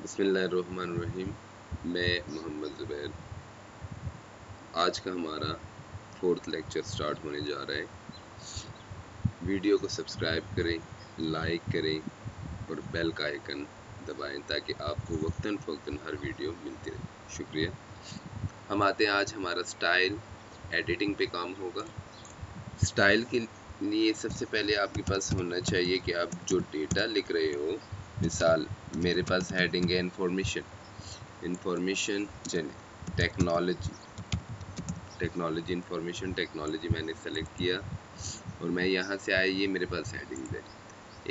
बिस्मिल्लाहिर्रहमानिर्रहीम। मैं मोहम्मद ज़ुबैर। आज का हमारा 4th लेक्चर स्टार्ट होने जा रहा है। वीडियो को सब्सक्राइब करें, लाइक करें और बेल का आइकन दबाएं ताकि आपको वक्तन फ़वक्तन हर वीडियो मिलती रहे। शुक्रिया। हम आते हैं, आज हमारा स्टाइल एडिटिंग पे काम होगा। स्टाइल के लिए सबसे पहले आपके पास होना चाहिए कि आप जो डेटा लिख रहे हो, मिसाल मेरे पास हेडिंग है इंफॉर्मेशन चलिए टेक्नोलॉजी मैंने सेलेक्ट किया और मैं यहाँ से आया, ये मेरे पास हेडिंग है।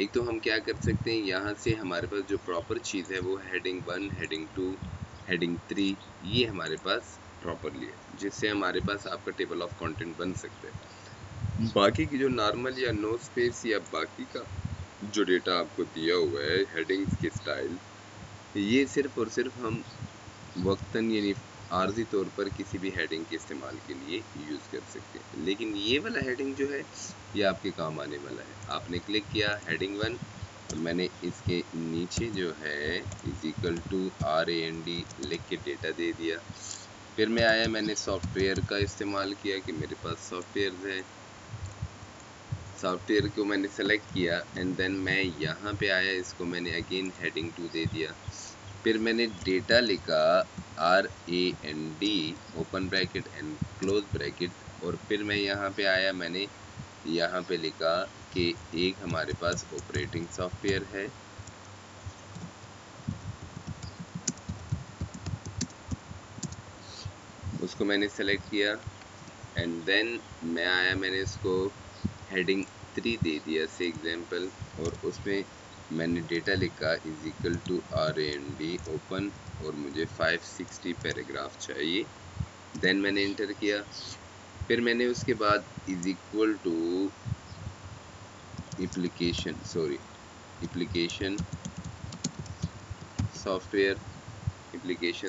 एक तो हम क्या कर सकते हैं, यहाँ से हमारे पास जो प्रॉपर चीज़ है वो हेडिंग 1, हेडिंग 2, हेडिंग 3 ये हमारे पास प्रॉपरली है, जिससे हमारे पास आपका टेबल ऑफ कंटेंट बन सकता है। बाकी की जो नॉर्मल या नो स्पेस या बाकी का जो डेटा आपको दिया हुआ है हेडिंग्स के स्टाइल, ये सिर्फ और सिर्फ हम वक्तन यानी आर्जी तौर पर किसी भी हेडिंग के इस्तेमाल के लिए यूज़ कर सकते हैं। लेकिन ये वाला हेडिंग जो है ये आपके काम आने वाला है। आपने क्लिक किया हेडिंग 1 और मैंने इसके नीचे जो है = RAND लिख के डेटा दे दिया। फिर मैं आया, मैंने सॉफ्टवेयर का इस्तेमाल किया कि मेरे पास सॉफ्टवेयर है, सॉफ्टवेयर को मैंने सेलेक्ट किया एंड देन मैं यहाँ पे आया, इसको मैंने अगेन हेडिंग 2 दे दिया। फिर मैंने डेटा लिखा RAND open bracket and close bracket और फिर मैं यहाँ पे आया, मैंने यहाँ पे लिखा कि एक हमारे पास ऑपरेटिंग सॉफ्टवेयर है, उसको मैंने सेलेक्ट किया एंड देन मैं आया, मैंने इसको हेडिंग 3 दे दिया से एग्जाम्पल और उसमें मैंने डेटा लिखा = RAND ओपन और मुझे 560 पैराग्राफ चाहिए। देन मैंने इंटर किया। फिर मैंने उसके बाद = एप्लीकेशन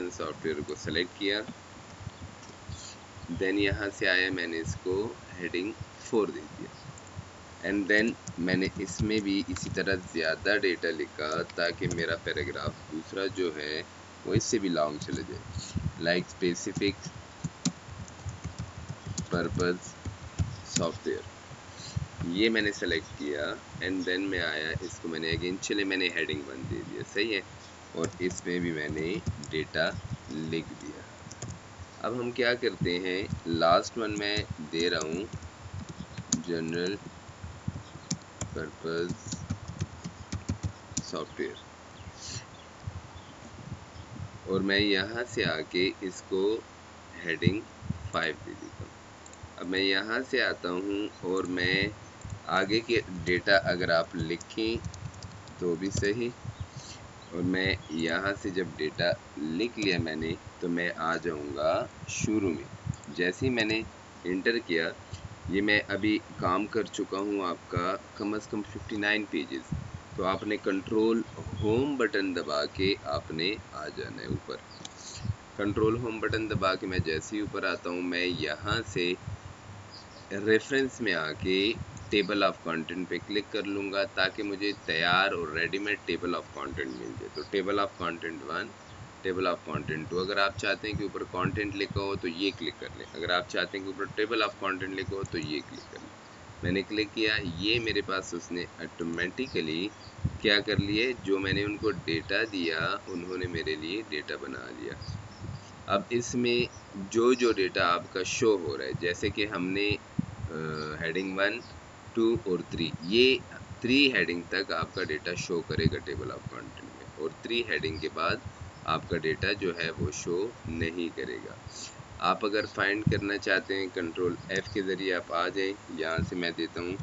सॉफ्टवेयर को सेलेक्ट किया। देन यहाँ से आया, मैंने इसको हेडिंग 4 दे दिया एंड देन मैंने इसमें भी इसी तरह ज़्यादा डेटा लिखा ताकि मेरा पैराग्राफ दूसरा जो है वो इससे भी लॉन्ग चले जाए। लाइक स्पेसिफिक पर्पस सॉफ्टवेयर, ये मैंने सेलेक्ट किया एंड देन मैं आया, इसको मैंने अगेन मैंने हेडिंग 1 दे दिया, सही है, और इसमें भी मैंने डेटा लिख दिया। अब हम क्या करते हैं, लास्ट वन मैं दे रहा हूँ जनरल पर्पस सॉफ्टवेयर और मैं यहाँ से आके इसको हेडिंग 5 दे देता हूँ। अब मैं यहाँ से आता हूँ और मैं आगे के डेटा अगर आप लिखें तो भी सही, और मैं यहाँ से जब डेटा लिख लिया मैंने तो मैं आ जाऊँगा शुरू में। जैसे ही मैंने इंटर किया, ये मैं अभी काम कर चुका हूँ आपका कम से कम 59 पेजेस। तो आपने कंट्रोल होम बटन दबा के आपने आ जाना है ऊपर। कंट्रोल होम बटन दबा के मैं जैसे ही ऊपर आता हूँ, मैं यहाँ से रेफरेंस में आके टेबल ऑफ कंटेंट पे क्लिक कर लूँगा ताकि मुझे तैयार और रेडीमेड टेबल ऑफ कंटेंट मिल जाए। तो table of content 1, table of content 2, अगर आप चाहते हैं कि ऊपर कंटेंट लिखा हो तो ये क्लिक कर लें, अगर आप चाहते हैं कि ऊपर टेबल ऑफ कंटेंट लिखा हो तो ये क्लिक कर लें। मैंने क्लिक किया, ये मेरे पास उसने ऑटोमेटिकली क्या कर लिए, जो मैंने उनको डेटा दिया उन्होंने मेरे लिए डेटा बना लिया। अब इसमें जो जो डेटा आपका शो हो रहा है, जैसे कि हमने हेडिंग 1, 2 और 3, ये 3 हेडिंग तक आपका डेटा शो करेगा टेबल ऑफ कंटेंट में, और 3 हेडिंग के बाद आपका डेटा जो है वो शो नहीं करेगा। आप अगर फाइंड करना चाहते हैं कंट्रोल F के ज़रिए आप आ जाएं। यहाँ से मैं देता हूँ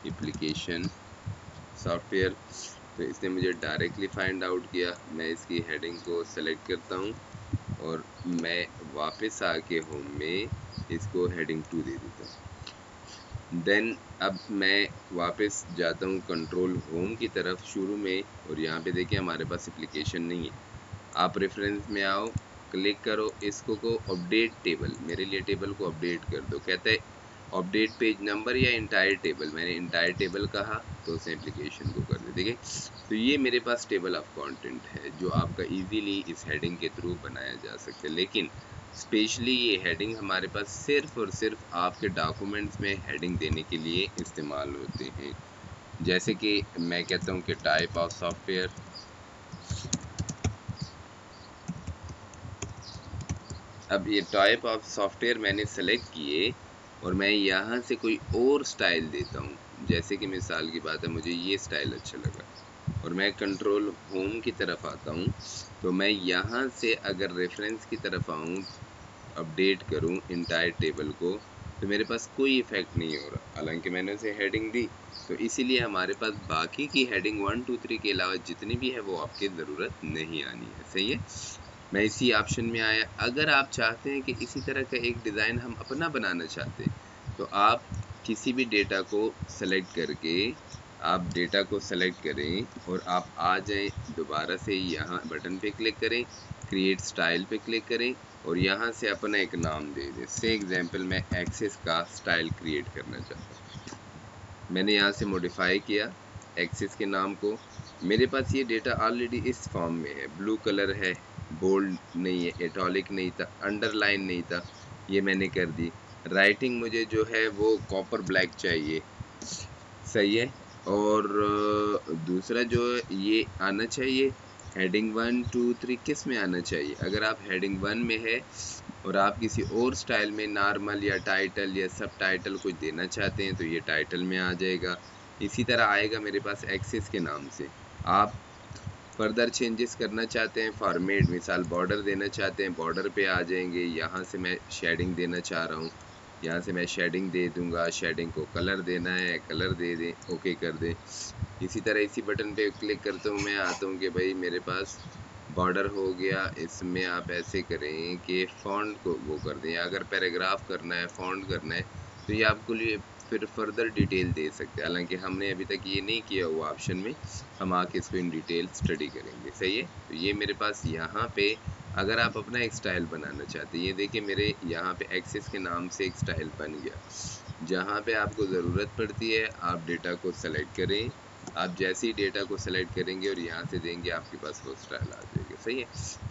एप्लीकेशन सॉफ्टवेयर, तो इसने मुझे डायरेक्टली फाइंड आउट किया। मैं इसकी हेडिंग को सेलेक्ट करता हूँ और मैं वापस आके होम में इसको हेडिंग 2 दे देता हूँ। देन अब मैं वापस जाता हूँ कंट्रोल होम की तरफ शुरू में, और यहाँ पे देखिए हमारे पास एप्लीकेशन नहीं है। आप रेफरेंस में आओ, क्लिक करो, इसको को अपडेट टेबल, मेरे लिए टेबल को अपडेट कर दो। कहते हैं अपडेट पेज नंबर या इंटायर टेबल, मैंने इंटायर टेबल कहा तो उसने एप्लीकेशन को कर दे। देखिए तो ये मेरे पास टेबल ऑफ कंटेंट है जो आपका इजीली इस हेडिंग के थ्रू बनाया जा सकता है। लेकिन स्पेशली ये हेडिंग हमारे पास सिर्फ और सिर्फ आपके डॉक्यूमेंट्स में हेडिंग देने के लिए इस्तेमाल होते हैं। जैसे कि मैं कहता हूँ कि टाइप ऑफ सॉफ्टवेयर, अब ये टाइप ऑफ सॉफ्टवेयर मैंने सेलेक्ट किए और मैं यहाँ से कोई और स्टाइल देता हूँ। जैसे कि मिसाल की बात है, मुझे ये स्टाइल अच्छा लगा और मैं कंट्रोल होम की तरफ आता हूँ, तो मैं यहाँ से अगर रेफरेंस की तरफ आऊँ, अपडेट करूँ इंटायर टेबल को, तो मेरे पास कोई इफेक्ट नहीं हो रहा, हालांकि मैंने उसे हेडिंग दी। तो इसीलिए हमारे पास बाकी की हेडिंग 1 2 3 के अलावा जितनी भी है वो आपकी ज़रूरत नहीं आनी है। सही है, मैं इसी ऑप्शन में आया। अगर आप चाहते हैं कि इसी तरह का एक डिज़ाइन हम अपना बनाना चाहते हैं, तो आप किसी भी डेटा को सेलेक्ट करके आप डेटा को सेलेक्ट करें और आप आ जाएं, दोबारा से यहाँ बटन पे क्लिक करें, क्रिएट स्टाइल पे क्लिक करें और यहाँ से अपना एक नाम दे दें। से एग्जांपल मैं एक्सेस का स्टाइल क्रिएट करना चाहता हूँ, मैंने यहाँ से मॉडिफाई किया एक्सेस के नाम को। मेरे पास ये डेटा ऑलरेडी इस फॉर्म में है, ब्लू कलर है, बोल्ड नहीं है, इटैलिक नहीं था, अंडरलाइन नहीं था, ये मैंने कर दी। राइटिंग मुझे जो है वो कॉपर ब्लैक चाहिए, सही है। और दूसरा जो ये आना चाहिए हेडिंग 1 2 3 किस में आना चाहिए। अगर आप हेडिंग 1 में है और आप किसी और स्टाइल में नॉर्मल या टाइटल या सब टाइटल कुछ देना चाहते हैं तो ये टाइटल में आ जाएगा। इसी तरह आएगा मेरे पास एक्सेस के नाम से। आप फर्दर चेंजेस करना चाहते हैं, फॉर्मेट मिसाल बॉर्डर देना चाहते हैं, बॉर्डर पे आ जाएंगे। यहाँ से मैं शेडिंग देना चाह रहा हूँ, यहाँ से मैं शेडिंग दे दूंगा, शेडिंग को कलर देना है, कलर दे दें, ओके कर दें। इसी तरह इसी बटन पे क्लिक करता हूँ, मैं आता हूँ कि भाई मेरे पास बॉर्डर हो गया, इसमें आप ऐसे करें कि फ़ॉन्ट को वो कर दें। अगर पैराग्राफ करना है, फ़ॉन्ट करना है, तो ये आपको लिए फिर फर्दर डिटेल दे सकते हैं। हालांकि हमने अभी तक ये नहीं किया हुआ ऑप्शन में, हम आके इसको इन डिटेल स्टडी करेंगे। सही है, तो ये मेरे पास यहाँ पे अगर आप अपना एक स्टाइल बनाना चाहते हैं, ये देखिए मेरे यहाँ पे एक्सेस के नाम से एक स्टाइल बन गया। जहाँ पे आपको ज़रूरत पड़ती है आप डेटा को सेलेक्ट करें, आप जैसे ही डेटा को सेलेक्ट करेंगे और यहाँ से देंगे, आपके पास वो स्टाइल आ जाएगा। सही है,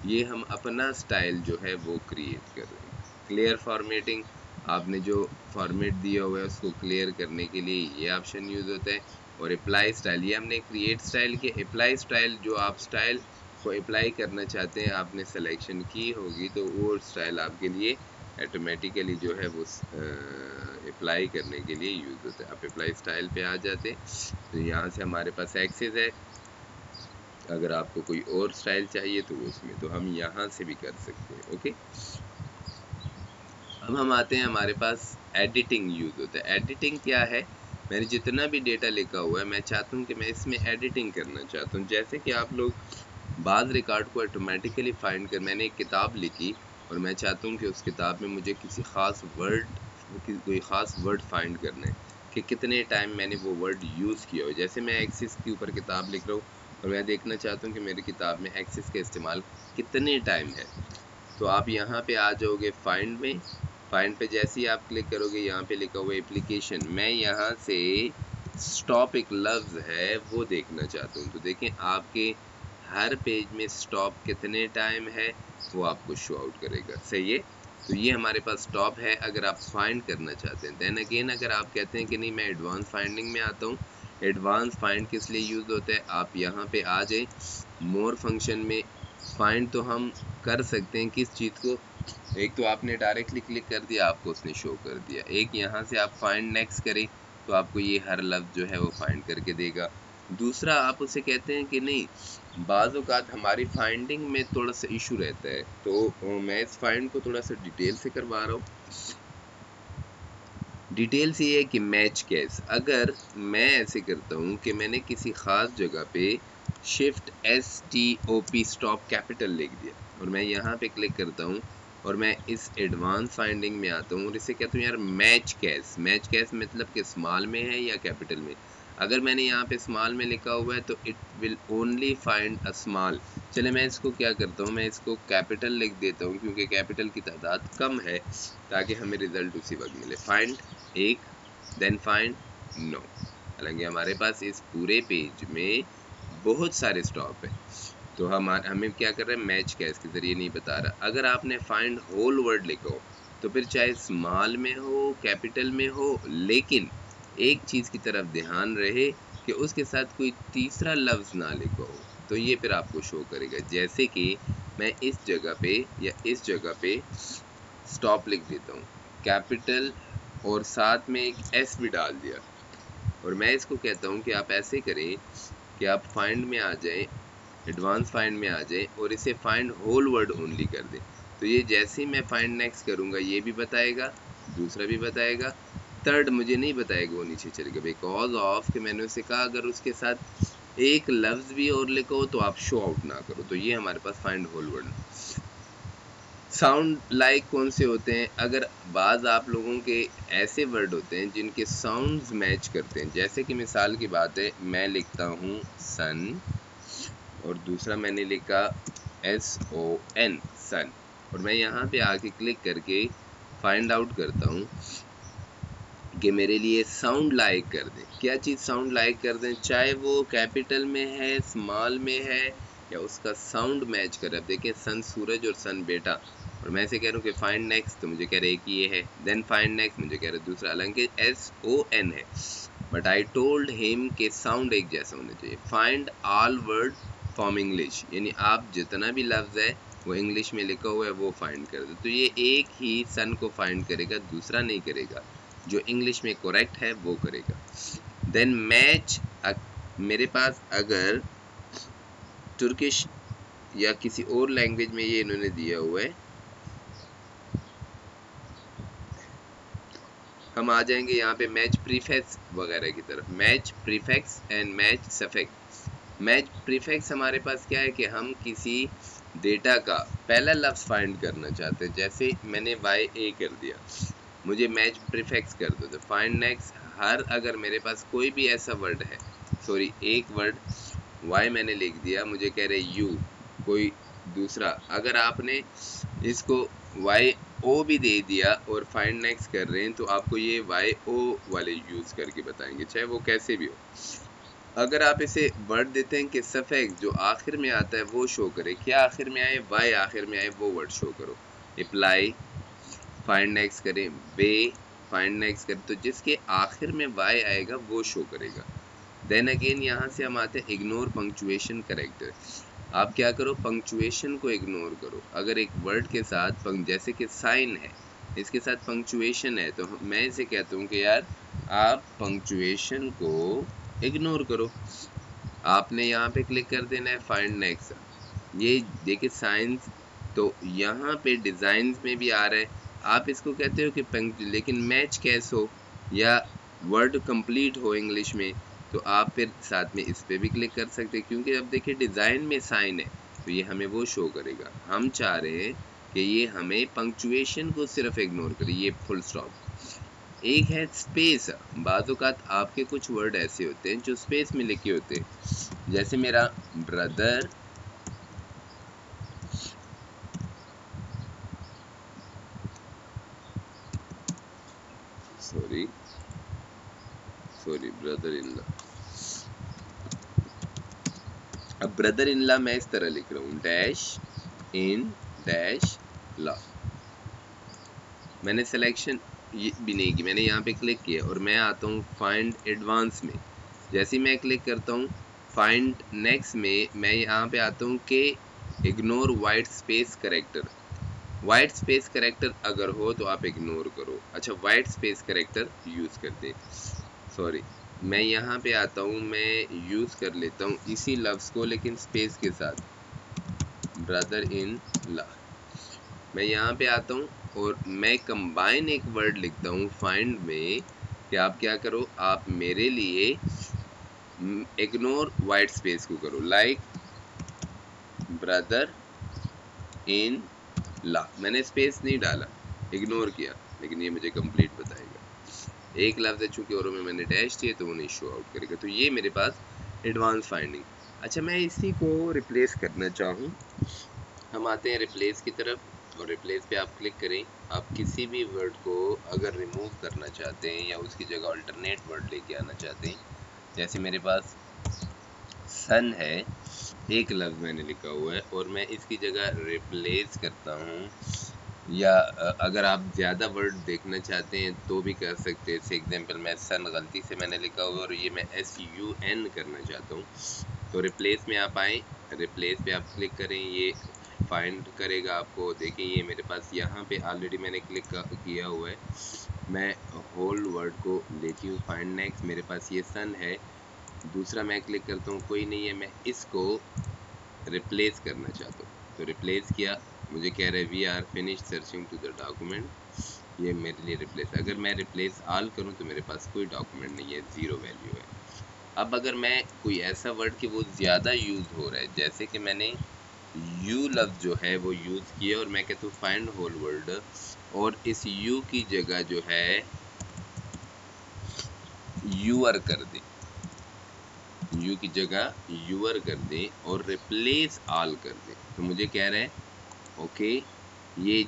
ये हम अपना स्टाइल जो है वो क्रिएट कर रहे हैं। क्लियर फॉर्मेटिंग, आपने जो फॉर्मेट दिया हुआ है उसको क्लियर करने के लिए ये ऑप्शन यूज़ होता है। और अप्लाई स्टाइल, ये हमने क्रिएट स्टाइल के, अप्लाई स्टाइल जो आप स्टाइल को अप्लाई करना चाहते हैं आपने सिलेक्शन की होगी तो वो स्टाइल आपके लिए ऑटोमेटिकली जो है वो अप्लाई करने के लिए यूज़ होता है। आप अप्लाई स्टाइल पे आ जाते हैं तो यहाँ से हमारे पास एक्सेस है। अगर आपको कोई और स्टाइल चाहिए तो उसमें तो हम यहाँ से भी कर सकते हैं। ओके, अब हम आते हैं, हमारे पास एडिटिंग यूज़ होता है। एडिटिंग क्या है, मैंने जितना भी डेटा लिखा हुआ है मैं चाहता हूँ कि मैं इसमें एडिटिंग करना चाहता हूँ। जैसे कि आप लोग बाज़ रिकॉर्ड को ऑटोमेटिकली फाइंड कर, मैंने एक किताब लिखी और मैं चाहता हूँ कि उस किताब में मुझे किसी ख़ास वर्ड, कोई ख़ास वर्ड फाइंड करना है कि कितने टाइम मैंने वो वर्ड यूज़ किया हो। जैसे मैं एक्सिस के ऊपर किताब लिख रहा हूँ और मैं देखना चाहता हूँ कि मेरी किताब में एक्सिस का इस्तेमाल कितने टाइम है, तो आप यहाँ पे आ जाओगे फाइंड में। फाइंड पे जैसे ही आप क्लिक करोगे यहाँ पे लिखा हुआ एप्लीकेशन, मैं यहाँ से स्टॉप एक लफ्ज़ है वो देखना चाहता हूँ। तो देखें आपके हर पेज में स्टॉप कितने टाइम है वो आपको शो आउट करेगा। सही है, तो ये हमारे पास स्टॉप है अगर आप फाइंड करना चाहते हैं। देन अगेन अगर आप कहते हैं कि नहीं मैं एडवांस फाइंडिंग में आता हूँ, एडवांस फाइंड किस लिए यूज़ होता है, आप यहाँ पे आ जाएं मोर फंक्शन में। फाइंड तो हम कर सकते हैं किस चीज़ को, एक तो आपने डायरेक्टली क्लिक कर दिया आपको उसने शो कर दिया, एक यहाँ से आप फाइंड नेक्स्ट करें तो आपको ये हर लफ्ज़ जो है वो फाइंड करके देगा। दूसरा आप उसे कहते हैं कि नहीं बाज़ औक़ात हमारी फाइंडिंग में थोड़ा सा इशू रहता है, तो मैं इस फाइंड को थोड़ा सा डिटेल से करवा रहा हूँ। डिटेल से ये है कि मैच केस, अगर मैं ऐसे करता हूँ कि मैंने किसी ख़ास जगह पे शिफ्ट STOP स्टॉप कैपिटल लिख दिया और मैं यहाँ पे क्लिक करता हूँ और मैं इस एडवांस फाइंडिंग में आता हूँ और इसे कहता हूँ यार मैच केस। मैच केस मतलब कि स्मॉल में है या कैपिटल में। अगर मैंने यहाँ पे स्मॉल में लिखा हुआ है तो it will only find a small. चले मैं इसको क्या करता हूँ, मैं इसको कैपिटल लिख देता हूँ क्योंकि कैपिटल की तादाद कम है ताकि हमें रिजल्ट उसी वक्त मिले। फाइंड एक, देन फाइंड नो। हालांकि हमारे पास इस पूरे पेज में बहुत सारे स्टॉप है। तो हमें क्या कर रहे हैं, मैच कैस के जरिए नहीं बता रहा। अगर आपने फाइंड होल वर्ड लिखा हो तो फिर चाहे स्मॉल में हो कैपिटल में हो, लेकिन एक चीज़ की तरफ ध्यान रहे कि उसके साथ कोई तीसरा लफ्ज़ ना लिखा हो, तो ये फिर आपको शो करेगा। जैसे कि मैं इस जगह पे या इस जगह पे स्टॉप लिख देता हूँ कैपिटल और साथ में एक एस भी डाल दिया, और मैं इसको कहता हूँ कि आप ऐसे करें कि आप फाइंड में आ जाएं, एडवांस फाइंड में आ जाएं और इसे फाइंड होल वर्ड ओनली कर दें। तो ये जैसे ही मैं फाइंड नेक्स्ट करूँगा ये भी बताएगा, दूसरा भी बताएगा, थर्ड मुझे नहीं बताएगा, वो नीचे चलेगा, बिकॉज ऑफ कि मैंने उसे कहा अगर उसके साथ एक लफ्ज़ भी और लिखो तो आप शो आउट ना करो। तो ये हमारे पास find whole word. Sound like कौन से होते हैं, अगर बाज़ आप लोगों के ऐसे वर्ड होते हैं जिनके साउंड्स मैच करते हैं, जैसे कि मिसाल की बात है मैं लिखता हूँ सन और दूसरा मैंने लिखा SON सन, और मैं यहाँ पे आके क्लिक करके फाइंड आउट करता हूँ कि मेरे लिए साउंड लाइक कर दें। क्या चीज़ साउंड लाइक कर दें, चाहे वो कैपिटल में है, स्मॉल में है, या उसका साउंड मैच करे। अब देखिए सन सूरज और सन बेटा, और मैं ऐसे कह रहा हूँ कि फाइंड नेक्स्ट, तो मुझे कह रहे कि ये है, देन फाइंड नेक्स्ट मुझे कह रहे दूसरा, हालांकि SON है, बट आई टोल्ड हिम के साउंड एक जैसा होना चाहिए। Find all word from English, यानी आप जितना भी लफ्ज़ है वो इंग्लिश में लिखा हुआ है वो फाइंड कर दो। तो ये एक ही सन को फाइंड करेगा, दूसरा नहीं करेगा, जो इंग्लिश में करेक्ट है वो करेगा। देन मैच, मेरे पास अगर तुर्किश या किसी और लैंग्वेज में ये इन्होंने दिया हुआ है, हम आ जाएंगे यहाँ पे मैच प्रीफिक्स वगैरह की तरफ। Match prefix and match suffix. Match prefix हमारे पास क्या है कि हम किसी डेटा का पहला लफ्ज़ फाइंड करना चाहते हैं, जैसे मैंने YA कर दिया, मुझे मैच प्रीफिक्स कर दो, तो फाइंड नेक्स्ट हर, अगर मेरे पास कोई भी ऐसा वर्ड है, सॉरी एक वर्ड Y मैंने लिख दिया, मुझे कह रहे यू कोई दूसरा, अगर आपने इसको YO भी दे दिया और फाइंड नेक्स्ट कर रहे हैं तो आपको ये YO वाले यूज़ करके बताएंगे, चाहे वो कैसे भी हो। अगर आप इसे वर्ड देते हैं कि सफिक्स जो आखिर में आता है वो शो करे, क्या आखिर में आए, Y आखिर में आए, वो वर्ड शो करो। अप्लाई, फाइंड नेक्स्ट करें, वे, फाइंड नेक्स्ट करें, तो जिसके आखिर में Y आएगा वो शो करेगा। देन अगेन यहाँ से हम आते हैं इग्नोर पंक्चुएशन करेक्टर। आप क्या करो, पंक्चुएशन को इग्नोर करो। अगर एक वर्ड के साथ जैसे कि साइन है, इसके साथ पंक्चुएशन है, तो मैं इसे कहता हूँ कि यार आप पंक्चुएशन को इग्नोर करो। आपने यहाँ पे क्लिक कर देना है फाइंड नेक्स्ट। ये देखिए साइंस, तो यहाँ पे डिज़ाइन में भी आ रहा है, आप इसको कहते हो कि लेकिन मैच कैसे हो या वर्ड कंप्लीट हो इंग्लिश में, तो आप फिर साथ में इस पे भी क्लिक कर सकते हैं, क्योंकि अब देखिए डिज़ाइन में साइन है तो ये हमें वो शो करेगा। हम चाह रहे हैं कि ये हमें पंक्चुएशन को सिर्फ इग्नोर करे, ये फुल स्टॉप। एक है स्पेस। बाज़ औक़ात आपके कुछ वर्ड ऐसे होते हैं जो स्पेस में लिखे होते हैं, जैसे मेरा brother sorry brother in law. अब ब्रदर इन लॉ मैं इस तरह लिख रहा हूँ, डैश इन डैश लॉ। मैंने सिलेक्शन ये भी नहीं की, मैंने यहाँ पे क्लिक किया और मैं आता हूँ फाइंड एडवांस में। जैसे ही मैं क्लिक करता हूँ फाइंड नेक्स्ट में, मैं यहाँ पे आता हूँ कि ignore white space character. White space character अगर हो तो आप इग्नोर करो। अच्छा, वाइट स्पेस करेक्टर यूज़ करते, सॉरी मैं यहाँ पे आता हूँ, मैं यूज़ कर लेता हूँ इसी लफ्ज़ को लेकिन स्पेस के साथ, ब्रदर इन लॉ। मैं यहाँ पे आता हूँ और मैं कंबाइन एक वर्ड लिखता हूँ फाइंड में कि आप क्या करो, आप मेरे लिए इग्नोर वाइट स्पेस को करो, लाइक ब्रदर इन लॉ। मैंने स्पेस नहीं डाला, इग्नोर किया, लेकिन ये मुझे कंप्लीट बताएगा। एक लफ्ज़ है चूँकि और में मैंने डैश दिए तो वो नहीं शो आउट करेगा। तो ये मेरे पास एडवांस फाइंडिंग। अच्छा, मैं इसी को रिप्लेस करना चाहूँ, हम आते हैं रिप्लेस की तरफ और रिप्लेस पे आप क्लिक करें। आप किसी भी वर्ड को अगर रिमूव करना चाहते हैं या उसकी जगह अल्टरनेट वर्ड लेके आना चाहते हैं, जैसे मेरे पास सन है, एक लफ्ज़ मैंने लिखा हुआ है और मैं इसकी जगह रिप्लेस करता हूँ, या अगर आप ज़्यादा वर्ड देखना चाहते हैं तो भी कर सकते हैं। जैसे एग्जांपल मैं सन गलती से मैंने लिखा हुआ है और ये मैं SUN करना चाहता हूँ, तो रिप्लेस में आप आएँ, रिप्लेस पे आप क्लिक करें, ये फाइंड करेगा आपको। देखिए ये मेरे पास यहाँ पे ऑलरेडी मैंने क्लिक किया हुआ है। मैं होल वर्ड को लेती हूँ फाइंड नेक्स्ट, मेरे पास ये सन है। दूसरा मैं क्लिक करता हूँ, कोई नहीं है, मैं इसको रिप्लेस करना चाहता हूँ, तो रिप्लेस किया, मुझे कह रहा है we are finish searching to the document, ये मेरे लिए रिप्लेस। अगर मैं रिप्लेस ऑल करूँ तो मेरे पास कोई डॉक्यूमेंट नहीं है, ज़ीरो वैल्यू है। अब अगर मैं कोई ऐसा वर्ड कि वो ज़्यादा यूज़ हो रहा है, जैसे कि मैंने यू लफ्ज़ जो है वो यूज़ किया और मैं कहता हूँ फाइंड होल वर्ड, और इस यू की जगह जो है यूअर कर दें, यू की जगह यूअर कर दें और रिप्लेस ऑल कर दें, तो मुझे कह रहा है ओके ये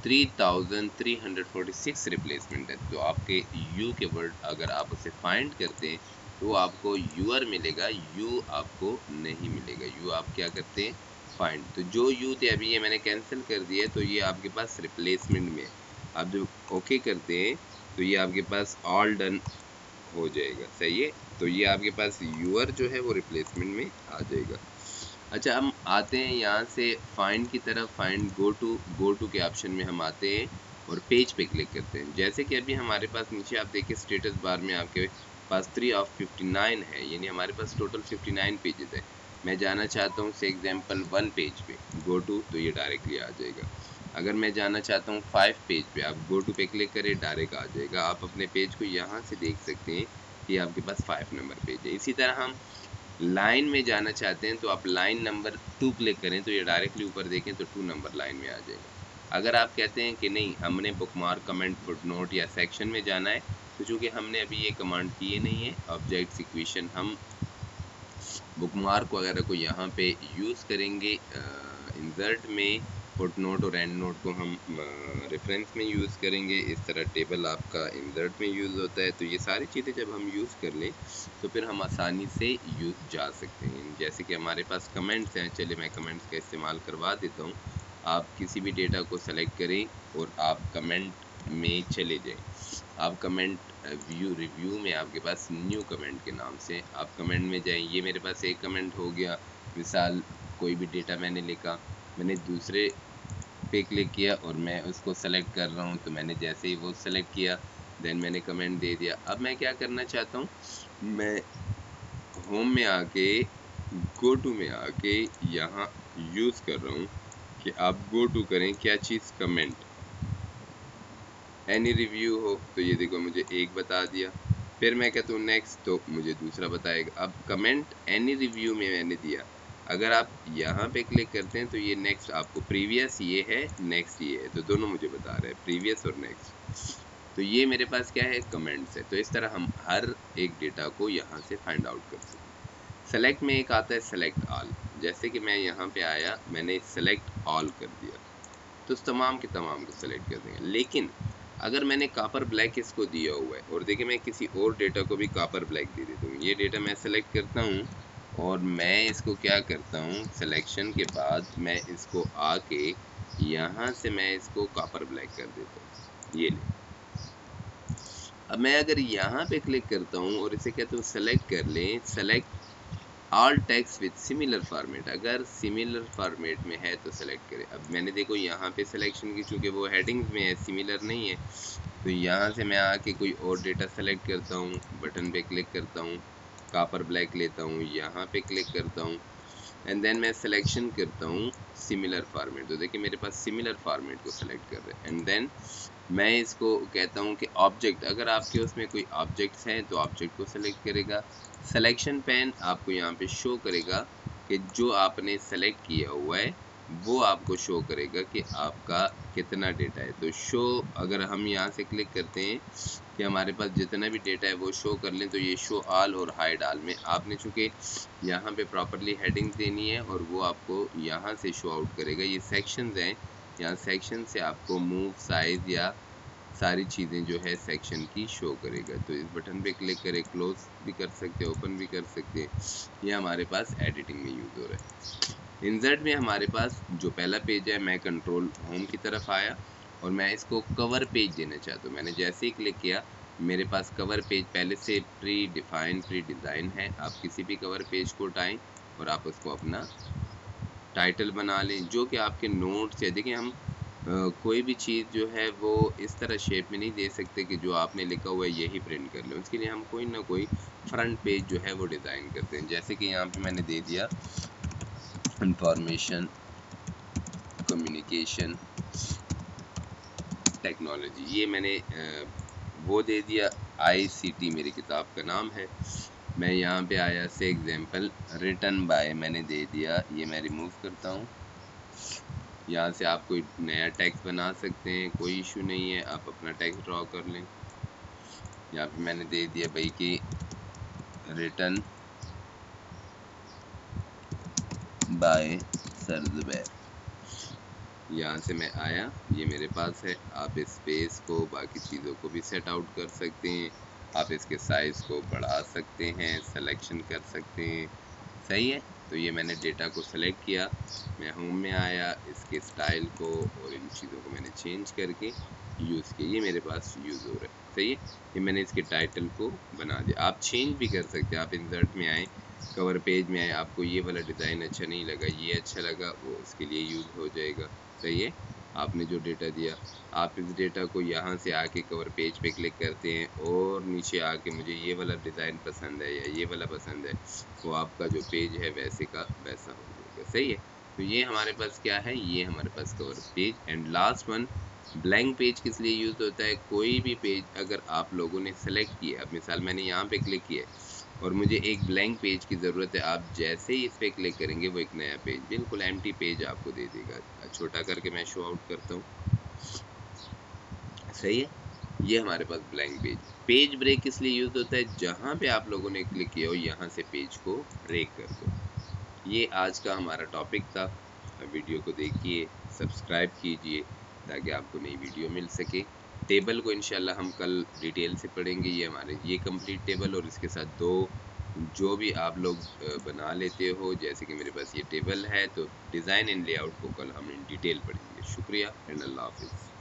3346 रिप्लेसमेंट है। तो आपके यू के वर्ड अगर आप उसे फाइंड करते हैं तो आपको यूअर मिलेगा, यू आपको नहीं मिलेगा। यू आप क्या करते हैं फाइंड, तो जो यू थे अभी ये मैंने कैंसिल कर दिया है, तो ये आपके पास रिप्लेसमेंट में है। आप जब ओके करते हैं तो ये आपके पास ऑल डन हो जाएगा, सही है। तो ये आपके पास यूअर जो है वो रिप्लेसमेंट में आ जाएगा। अच्छा हम आते हैं यहाँ से फाइंड की तरफ, फाइंड गो टू के ऑप्शन में हम आते हैं और पेज पे क्लिक करते हैं। जैसे कि अभी हमारे पास नीचे आप देखिए स्टेटस बार में आपके पास 3 ऑफ 59 है, यानी हमारे पास टोटल 59 पेजेस है। मैं जाना चाहता हूँ से एग्जाम्पल 1 पेज पे गो टू, तो ये डायरेक्टली आ जाएगा। अगर मैं जाना चाहता हूँ 5 पेज पे, आप गो टू पे क्लिक करें, डायरेक्ट आ जाएगा। आप अपने पेज को यहाँ से देख सकते हैं कि आपके पास 5 नंबर पेज है। इसी तरह हम लाइन में जाना चाहते हैं तो आप लाइन नंबर 2 क्लिक करें तो ये डायरेक्टली ऊपर देखें तो 2 नंबर लाइन में आ जाएगा। अगर आप कहते हैं कि नहीं हमने बुकमार्क, कमेंट, फुटनोट या सेक्शन में जाना है, तो चूँकि हमने अभी ये कमांड किए नहीं है ऑब्जेक्ट इक्वेशन, हम बुकमार्क वगैरह को यहाँ पे यूज़ करेंगे। इंसर्ट में फुटनोट और एंड नोट को हम रेफरेंस में यूज़ करेंगे। इस तरह टेबल आपका इंसर्ट में यूज़ होता है। तो ये सारी चीज़ें जब हम यूज़ कर लें तो फिर हम आसानी से यूज़ जा सकते हैं। जैसे कि हमारे पास कमेंट्स हैं, चलिए मैं कमेंट्स का इस्तेमाल करवा देता हूँ। आप किसी भी डेटा को सेलेक्ट करें और आप कमेंट में चले जाएँ। आप कमेंट व्यू रिव्यू में आपके पास न्यू कमेंट के नाम से आप कमेंट में जाएं। ये मेरे पास एक कमेंट हो गया, मिसाल कोई भी डेटा मैंने लिखा, मैंने दूसरे पे क्लिक किया और मैं उसको सेलेक्ट कर रहा हूँ, तो मैंने जैसे ही वो सेलेक्ट किया देन मैंने कमेंट दे दिया। अब मैं क्या करना चाहता हूँ, मैं होम में आके गो टू में आके यहाँ यूज़ कर रहा हूँ कि आप गो टू करें क्या चीज़, कमेंट, एनी रिव्यू हो, तो ये देखो मुझे एक बता दिया। फिर मैं कहता हूँ नेक्स्ट, तो मुझे दूसरा बताएगा। अब कमेंट एनी रिव्यू में मैंने दिया, अगर आप यहाँ पे क्लिक करते हैं तो ये नेक्स्ट आपको, प्रीवियस ये है, नेक्स्ट ये है, तो दोनों मुझे बता रहे हैं प्रीवियस और नेक्स्ट। तो ये मेरे पास क्या है, कमेंट्स है। तो इस तरह हम हर एक डेटा को यहाँ से फाइंड आउट कर सकते हैं। सेलेक्ट में एक आता है सेलेक्ट ऑल, जैसे कि मैं यहाँ पे आया, मैंने सेलेक्ट ऑल कर दिया तो तमाम के तमाम को सेलेक्ट कर देंगे। लेकिन अगर मैंने कॉपर ब्लैक इसको दिया हुआ है और देखिए मैं किसी और डेटा को भी कॉपर ब्लैक दे देता हूँ, ये डेटा मैं सेलेक्ट करता हूँ और मैं इसको क्या करता हूँ, सिलेक्शन के बाद मैं इसको आके यहाँ से मैं इसको कॉपर ब्लैक कर देता हूँ, ये ले। अब मैं अगर यहाँ पे क्लिक करता हूँ और इसे कहता हूँ सेलेक्ट कर लें, select all text with similar format, अगर सिमिलर फॉर्मेट में है तो सेलेक्ट करें। अब मैंने देखो यहाँ पे सिलेक्शन की, चूँकि वो हेडिंग्स में है, सिमिलर नहीं है, तो यहाँ से मैं आके कोई और डेटा सेलेक्ट करता हूँ, बटन पे क्लिक करता हूँ, कॉपर ब्लैक लेता हूँ, यहाँ पे क्लिक करता हूँ एंड देन मैं सिलेक्शन करता हूँ सिमिलर फॉर्मेट। तो देखिए मेरे पास सिमिलर फॉर्मेट को सेलेक्ट कर रहे हैं एंड देन मैं इसको कहता हूँ कि ऑब्जेक्ट, अगर आपके उसमें कोई ऑब्जेक्ट्स हैं तो ऑब्जेक्ट को सेलेक्ट करेगा। सिलेक्शन पैन आपको यहाँ पे शो करेगा कि जो आपने सेलेक्ट किया हुआ है वो आपको शो करेगा कि आपका कितना डेटा है। तो शो, अगर हम यहाँ से क्लिक करते हैं कि हमारे पास जितना भी डेटा है वो शो कर लें, तो ये शो ऑल और हाइड ऑल में आपने चूँकि यहाँ पे प्रॉपरली हेडिंग देनी है और वो आपको यहाँ से शो आउट करेगा। ये सेक्शंस हैं, यहाँ सेक्शन से आपको मूव, साइज या सारी चीज़ें जो है सेक्शन की शो करेगा। तो इस बटन पे क्लिक करें, क्लोज भी कर सकते हैं, ओपन भी कर सकते हैं। ये हमारे पास एडिटिंग में यूज़ हो रहा है। इंसर्ट में हमारे पास जो पहला पेज है, मैं कंट्रोल होम की तरफ आया और मैं इसको कवर पेज देना चाहता हूँ। मैंने जैसे ही क्लिक किया, मेरे पास कवर पेज पहले से प्री डिज़ाइन है। आप किसी भी कवर पेज को उठाएं और आप उसको अपना टाइटल बना लें, जो कि आपके नोट्स है। देखिए, हम कोई भी चीज़ जो है वो इस तरह शेप में नहीं दे सकते कि जो आपने लिखा हुआ है यही प्रिंट कर लें। उसके लिए हम कोई ना कोई फ्रंट पेज जो है वो डिज़ाइन करते हैं। जैसे कि यहाँ पे मैंने दे दिया इंफॉर्मेशन कम्युनिकेशन टेक्नोलॉजी, ये मैंने वो दे दिया। ICT मेरी किताब का नाम है। मैं यहाँ पे आया से एग्जाम्पल रिटन बाय मैंने दे दिया, ये मैं रिमूव करता हूँ। यहाँ से आप कोई नया टेक्स्ट बना सकते हैं, कोई इशू नहीं है, आप अपना टेक्स्ट ड्रॉ कर लें। यहाँ पे मैंने दे दिया भाई कि रिटन बाय सर ज़ुबैर। यहाँ से मैं आया, ये मेरे पास है। आप इस स्पेस को, बाकी चीज़ों को भी सेट आउट कर सकते हैं। आप इसके साइज़ को बढ़ा सकते हैं, सिलेक्शन कर सकते हैं। सही है। तो ये मैंने डेटा को सेलेक्ट किया, मैं होम में आया, इसके स्टाइल को और इन चीज़ों को मैंने चेंज करके यूज़ किया। ये मेरे पास यूज़ हो रहा है। सही है। ये मैंने इसके टाइटल को बना दिया। आप चेंज भी कर सकते हैं। आप इंसर्ट में आए, कवर पेज में आए, आपको ये वाला डिज़ाइन अच्छा नहीं लगा, ये अच्छा लगा, वो उसके लिए यूज़ हो जाएगा। सही है। आपने जो डेटा दिया, आप इस डेटा को यहाँ से आके कवर पेज पे क्लिक करते हैं और नीचे आके मुझे ये वाला डिज़ाइन पसंद है या ये वाला पसंद है, वो आपका जो पेज है वैसे का वैसा हो जाएगा। सही है। तो ये हमारे पास क्या है, ये हमारे पास cover page. And last one, blank page किस लिए यूज़ होता है। कोई भी पेज अगर आप लोगों ने सेलेक्ट किया, अब मिसाल मैंने यहाँ पे क्लिक किया है और मुझे एक ब्लैंक पेज की ज़रूरत है, आप जैसे ही इस पे क्लिक करेंगे वो एक नया पेज, बिल्कुल एम्प्टी पेज आपको दे देगा। छोटा करके मैं शो आउट करता हूँ। सही है। ये हमारे पास ब्लैंक पेज। पेज ब्रेक किस लिए यूज़ होता है, जहाँ पे आप लोगों ने क्लिक किया हो यहाँ से पेज को ब्रेक कर दो। ये आज का हमारा टॉपिक था। वीडियो को देखिए, सब्सक्राइब कीजिए ताकि आपको नई वीडियो मिल सके। टेबल को इंशाल्लाह हम कल डिटेल से पढ़ेंगे। ये हमारे ये कंप्लीट टेबल और इसके साथ दो जो भी आप लोग बना लेते हो, जैसे कि मेरे पास ये टेबल है, तो डिज़ाइन एंड लेआउट को कल हम इन डिटेल पढ़ेंगे। शुक्रिया एंड अल्लाह हाफ़िज़।